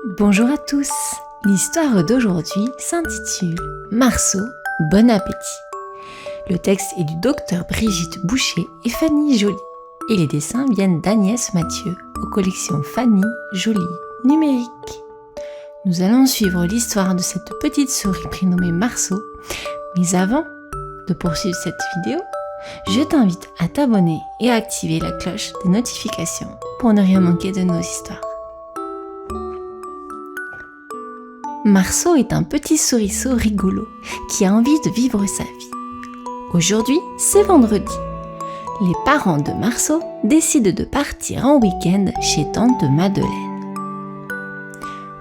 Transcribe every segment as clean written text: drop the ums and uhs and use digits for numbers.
Bonjour à tous. L'histoire d'aujourd'hui s'intitule Marceau, bon appétit. Le texte est du docteur Brigitte Boucher et Fanny Joly. Et les dessins viennent d'Agnès Mathieu aux collections Fanny Joly numérique. Nous allons suivre l'histoire de cette petite souris prénommée Marceau. Mais avant de poursuivre cette vidéo, je t'invite à t'abonner et à activer la cloche des notifications pour ne rien manquer de nos histoires. Marceau est un petit souriceau rigolo qui a envie de vivre sa vie. Aujourd'hui, c'est vendredi. Les parents de Marceau décident de partir en week-end chez tante Madeleine.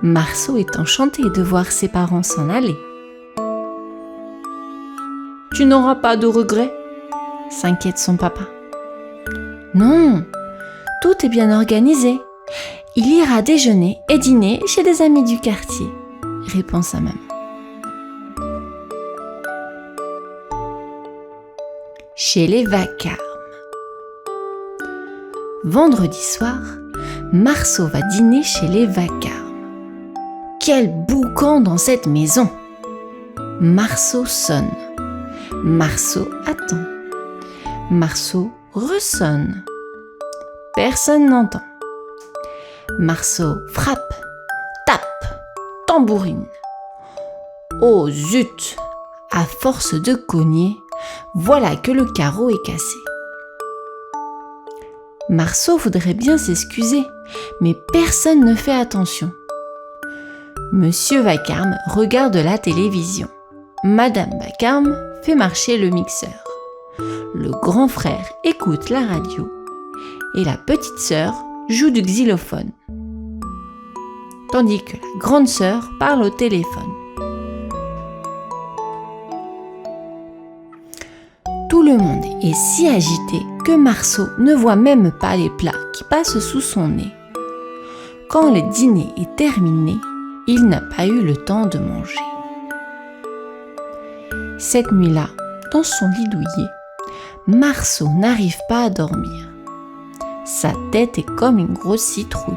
Marceau est enchanté de voir ses parents s'en aller. « Tu n'auras pas de regrets ?» s'inquiète son papa. « Non, tout est bien organisé. Il ira déjeuner et dîner chez des amis du quartier. » répond sa maman. Chez les vacarmes. Vendredi soir, Marceau va dîner chez les vacarmes. Quel boucan dans cette maison! Marceau sonne. Marceau attend. Marceau ressonne. Personne n'entend. Marceau frappe, tape, tambourine. Oh zut! À force de cogner, voilà que le carreau est cassé. Marceau voudrait bien s'excuser, mais personne ne fait attention. Monsieur Vacarme regarde la télévision. Madame Vacarme fait marcher le mixeur. Le grand frère écoute la radio et la petite sœur joue du xylophone. Tandis que la grande sœur parle au téléphone. Tout le monde est si agité que Marceau ne voit même pas les plats qui passent sous son nez. Quand le dîner est terminé, il n'a pas eu le temps de manger. Cette nuit-là, dans son lit douillet, Marceau n'arrive pas à dormir. Sa tête est comme une grosse citrouille.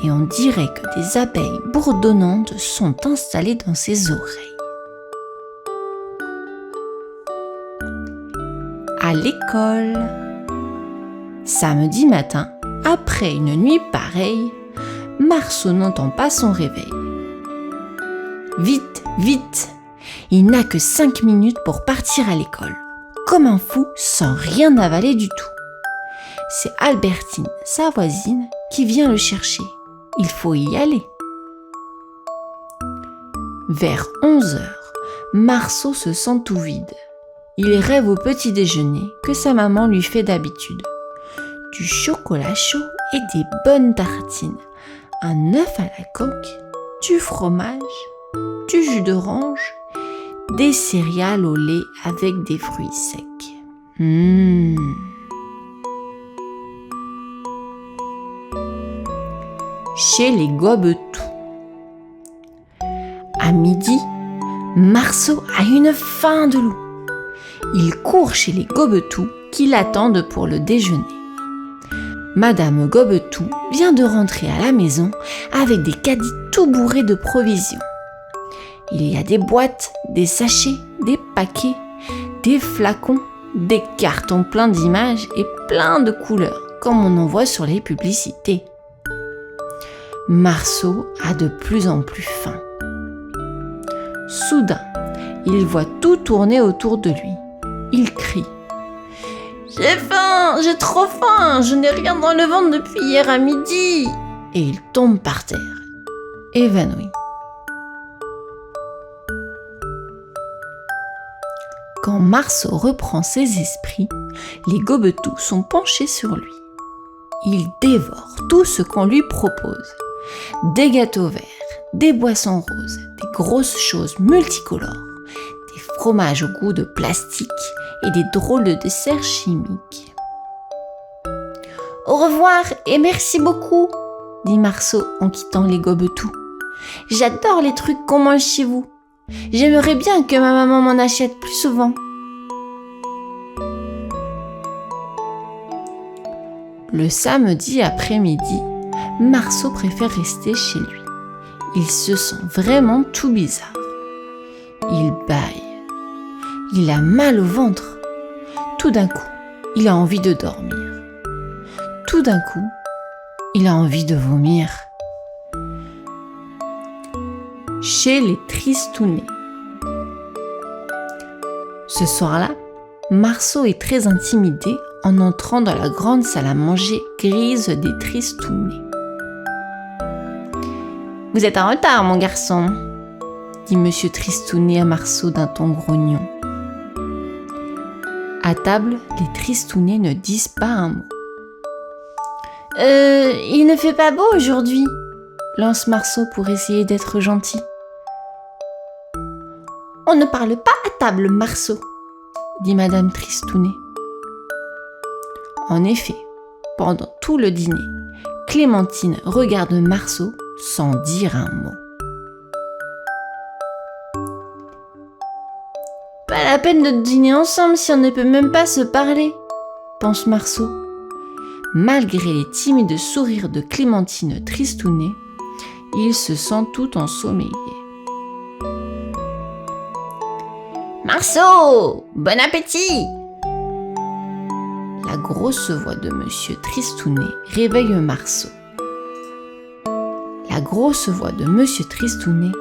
Et on dirait que des abeilles bourdonnantes sont installées dans ses oreilles. À l'école. Samedi matin, après une nuit pareille, Marceau n'entend pas son réveil. Vite, vite! Il n'a que 5 minutes pour partir à l'école, comme un fou sans rien avaler du tout. C'est Albertine, sa voisine, qui vient le chercher. Il faut y aller. Vers 11h, Marceau se sent tout vide. Il rêve au petit déjeuner que sa maman lui fait d'habitude. Du chocolat chaud et des bonnes tartines, un œuf à la coque, du fromage, du jus d'orange, des céréales au lait avec des fruits secs. Chez les Gobetout. À midi, Marceau a une faim de loup. Il court chez les Gobetout qui l'attendent pour le déjeuner. Madame Gobetout vient de rentrer à la maison avec des caddies tout bourrés de provisions. Il y a des boîtes, des sachets, des paquets, des flacons, des cartons pleins d'images et plein de couleurs, comme on en voit sur les publicités. Marceau a de plus en plus faim. Soudain, il voit tout tourner autour de lui. Il crie. « J'ai faim, j'ai trop faim, je n'ai rien dans le ventre depuis hier à midi !» Et il tombe par terre, évanoui. Quand Marceau reprend ses esprits, les Gobetout sont penchés sur lui. Il dévore tout ce qu'on lui propose. Des gâteaux verts, des boissons roses, des grosses choses multicolores, des fromages au goût de plastique et des drôles de desserts chimiques. « Au revoir et merci beaucoup !» dit Marceau en quittant les Gobetout. « J'adore les trucs qu'on mange chez vous. J'aimerais bien que ma maman m'en achète plus souvent. » Le samedi après-midi, Marceau préfère rester chez lui. Il se sent vraiment tout bizarre. Il bâille. Il a mal au ventre. Tout d'un coup, il a envie de dormir. Tout d'un coup, il a envie de vomir. Chez les Tristounets. Ce soir-là, Marceau est très intimidé en entrant dans la grande salle à manger grise des Tristounets. « Vous êtes en retard, mon garçon !» dit Monsieur Tristounet à Marceau d'un ton grognon. À table, les Tristounets ne disent pas un mot. « Il ne fait pas beau aujourd'hui !» lance Marceau pour essayer d'être gentil. « On ne parle pas à table, Marceau !» dit Madame Tristounet. En effet, pendant tout le dîner, Clémentine regarde Marceau sans dire un mot. Pas la peine de dîner ensemble si on ne peut même pas se parler, pense Marceau. Malgré les timides sourires de Clémentine Tristounet, il se sent tout ensommeillé. Marceau, bon appétit! La grosse voix de Monsieur Tristounet réveille Marceau. La grosse voix de Monsieur Tristounet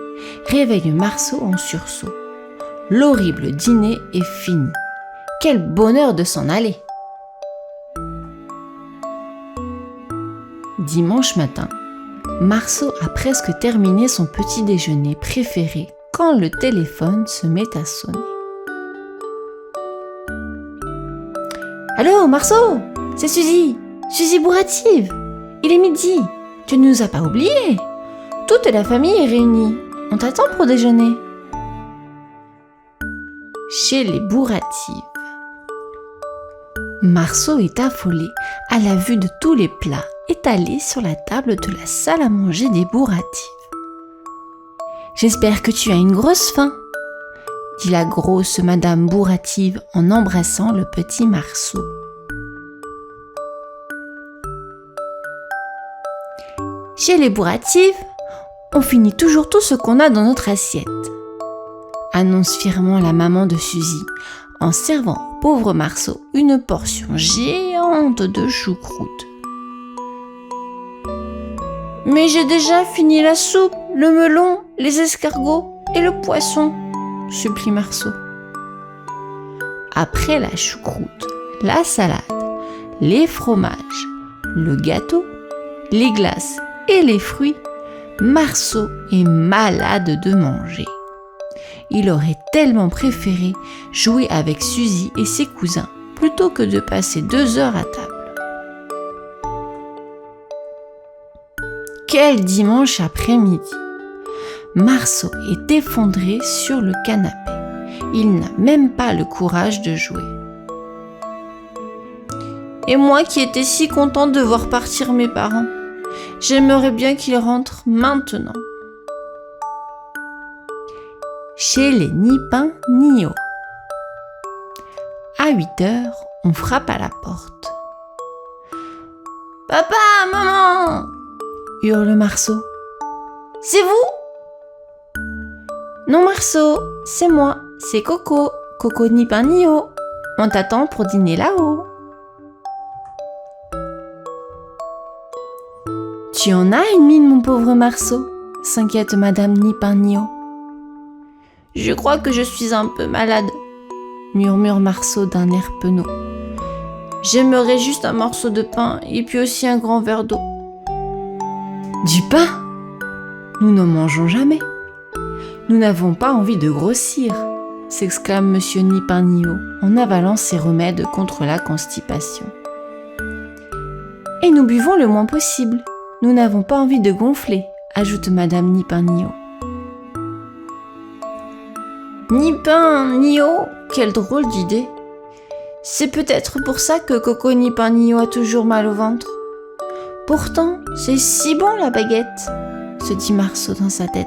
réveille Marceau en sursaut. L'horrible dîner est fini. Quel bonheur de s'en aller! Dimanche matin, Marceau a presque terminé son petit déjeuner préféré quand le téléphone se met à sonner. Allô, Marceau, c'est Suzy Bourrative. Il est midi, tu ne nous as pas oubliés. Toute la famille est réunie, on t'attend pour déjeuner. Chez les Bourratives. Marceau est affolé à la vue de tous les plats étalés sur la table de la salle à manger des Bourratives. J'espère que tu as une grosse faim, dit la grosse Madame Bourrative en embrassant le petit Marceau. Chez les Bourratives, on finit toujours tout ce qu'on a dans notre assiette, annonce fièrement la maman de Suzy en servant au pauvre Marceau une portion géante de choucroute. Mais j'ai déjà fini la soupe, le melon, les escargots et le poisson, supplie Marceau. Après la choucroute, la salade, les fromages, le gâteau, les glaces et les fruits, Marceau est malade de manger. Il aurait tellement préféré jouer avec Suzy et ses cousins plutôt que de passer 2 heures à table. Quel dimanche après-midi! Marceau est effondré sur le canapé. Il n'a même pas le courage de jouer. Et moi qui étais si contente de voir partir mes parents, j'aimerais bien qu'ils rentrent maintenant. Chez les ni pain ni eau. À 8 heures, on frappe à la porte. « Papa, maman !» hurle Marceau. « C'est vous ?» « Non, Marceau, c'est moi, c'est Coco, Coco ni pain ni eau. On t'attend pour dîner là-haut. » « Tu en as une mine, mon pauvre Marceau ?» s'inquiète Madame ni pain ni eau. « Je crois que je suis un peu malade, » murmure Marceau d'un air penaud. « J'aimerais juste un morceau de pain et puis aussi un grand verre d'eau. » « Du pain ? Nous n'en mangeons jamais. Nous n'avons pas envie de grossir, » s'exclame Monsieur ni pain ni eau en avalant ses remèdes contre la constipation. « Et nous buvons le moins possible. Nous n'avons pas envie de gonfler, » ajoute Madame ni pain ni eau. « Ni pain ni eau, quelle drôle d'idée. C'est peut-être pour ça que Coco ni pain ni eau a toujours mal au ventre. Pourtant, c'est si bon la baguette, se dit Marceau dans sa tête.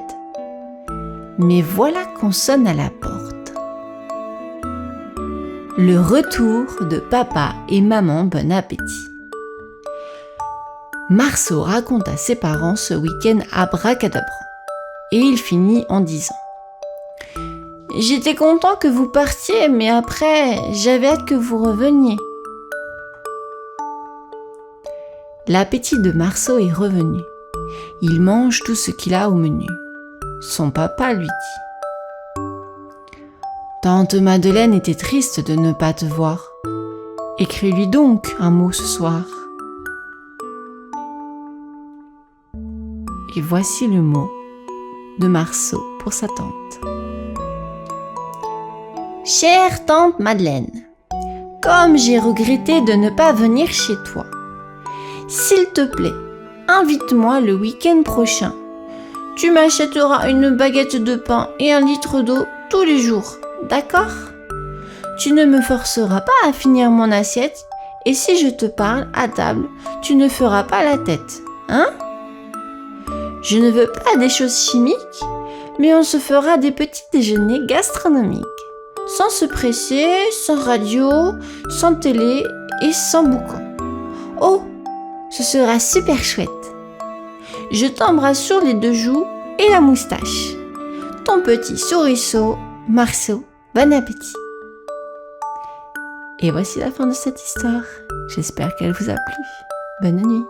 Mais voilà qu'on sonne à la porte. Le retour de papa et maman Bon Appétit. Marceau raconte à ses parents ce week-end abracadabrant. Et il finit en disant: J'étais content que vous partiez, mais après, j'avais hâte que vous reveniez. L'appétit de Marceau est revenu. Il mange tout ce qu'il a au menu. Son papa lui dit: Tante Madeleine était triste de ne pas te voir. Écris-lui donc un mot ce soir. Et voici le mot de Marceau pour sa tante. Chère tante Madeleine, comme j'ai regretté de ne pas venir chez toi, s'il te plaît, invite-moi le week-end prochain. Tu m'achèteras une baguette de pain et un litre d'eau tous les jours, d'accord ? Tu ne me forceras pas à finir mon assiette et si je te parle à table, tu ne feras pas la tête, hein ? Je ne veux pas des choses chimiques, mais on se fera des petits déjeuners gastronomiques. Sans se presser, sans radio, sans télé et sans boucan. Oh, ce sera super chouette. Je t'embrasse sur les 2 joues et la moustache. Ton petit souriceau, Marceau, bon appétit. Et voici la fin de cette histoire. J'espère qu'elle vous a plu. Bonne nuit.